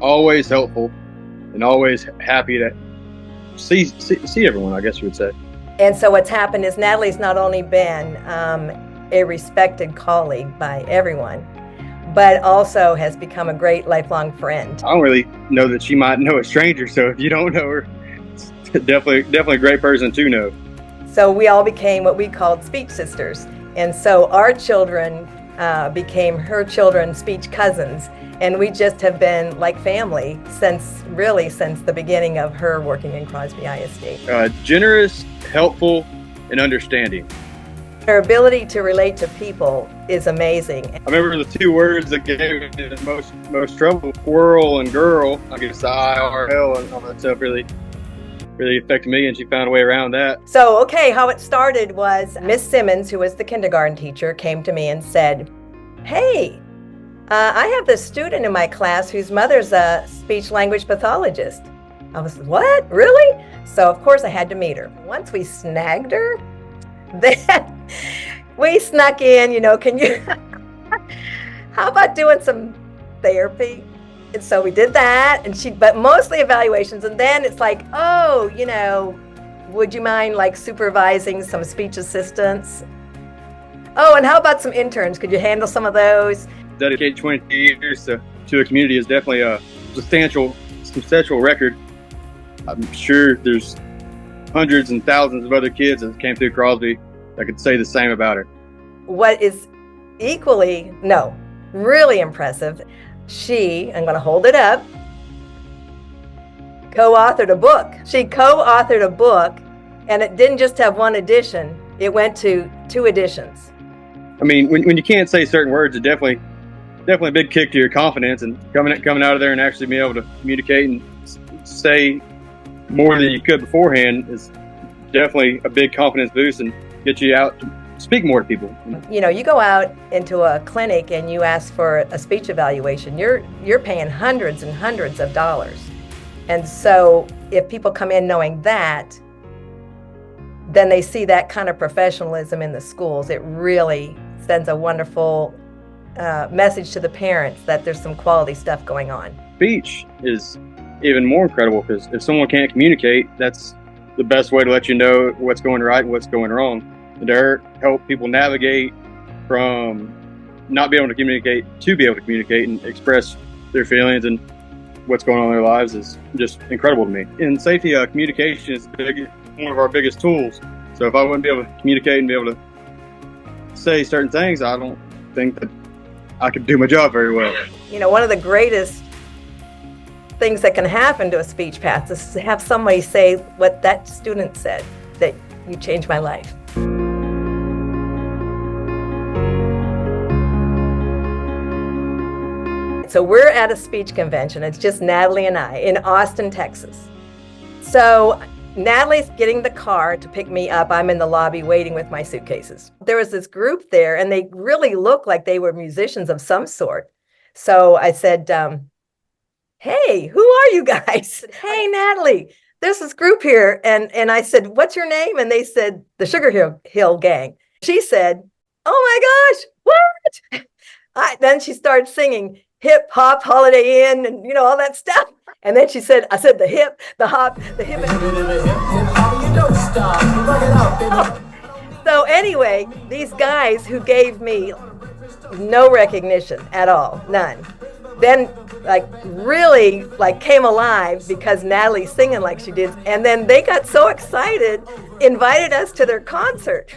always helpful and always happy to see everyone, I guess you would say. And so what's happened is Natalie's not only been a respected colleague by everyone, but also has become a great lifelong friend. I don't really know that she might know a stranger, so if you don't know her, it's definitely a great person to know. So we all became what we called speech sisters. And so our children became her children's speech cousins. And we just have been like family since the beginning of her working in Crosby ISD. Generous, helpful, and understanding. Her ability to relate to people is amazing. I remember the two words that gave me the most trouble, squirrel and girl. I guess the IRL and all that stuff really affected me, and she found a way around that. So, okay, how it started was Miss Simmons, who was the kindergarten teacher, came to me and said, "Hey, I have this student in my class whose mother's a speech-language pathologist." I was, "What? Really?" So, of course, I had to meet her. Once we snagged her, then we snuck in, can you, how about doing some therapy? And so we did that, but mostly evaluations. And then it's like, oh, would you mind supervising some speech assistants? Oh, and how about some interns? Could you handle some of those? Dedicate 20 years to a community is definitely a substantial record. I'm sure there's hundreds and thousands of other kids that came through Crosby that could say the same about her. What is really impressive, I'm going to hold it up, co-authored a book. She co-authored a book, and it didn't just have one edition, it went to 2 editions. I mean, when you can't say certain words, it definitely a big kick to your confidence, and coming out of there and actually being able to communicate and say more than you could beforehand is definitely a big confidence boost and get you out to speak more to people. You go out into a clinic and you ask for a speech evaluation, you're paying hundreds and hundreds of dollars. And so if people come in knowing that, then they see that kind of professionalism in the schools. It really sends a wonderful message to the parents that there's some quality stuff going on. Speech is even more incredible because if someone can't communicate, that's the best way to let you know what's going right and what's going wrong. And to help people navigate from not being able to communicate to be able to communicate and express their feelings and what's going on in their lives is just incredible to me. In safety, communication is one of our biggest tools. So if I wouldn't be able to communicate and be able to say certain things, I don't think that I could do my job very well. One of the greatest things that can happen to a speech path is to have somebody say what that student said, that you changed my life. So we're at a speech convention. It's just Natalie and I in Austin, Texas. So Natalie's getting the car to pick me up. I'm in the lobby waiting with my suitcases. There was this group there, and they really looked like they were musicians of some sort. So I said, "Hey, who are you guys?" "Hey, Natalie, there's this group here." And I said, "What's your name?" And they said, "The Sugar Hill Gang." She said, "Oh my gosh, what?" Then she started singing Hip Hop Holiday Inn and all that stuff. And then I said the hip, the hop, the hip. So anyway, these guys who gave me no recognition at all, none, then really came alive because Natalie's singing like she did. And then they got so excited, invited us to their concert.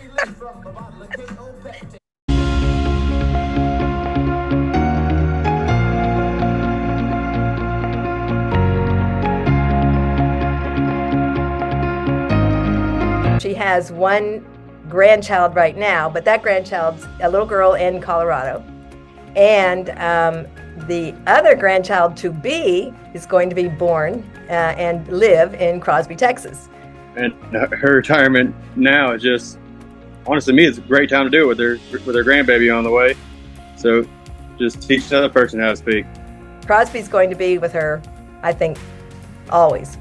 She has one grandchild right now, but that grandchild's a little girl in Colorado. And the other grandchild to be is going to be born and live in Crosby, Texas. And her retirement now is just, honestly, to me, it's a great time to do it with her grandbaby on the way. So just teach another person how to speak. Crosby's going to be with her, I think, always.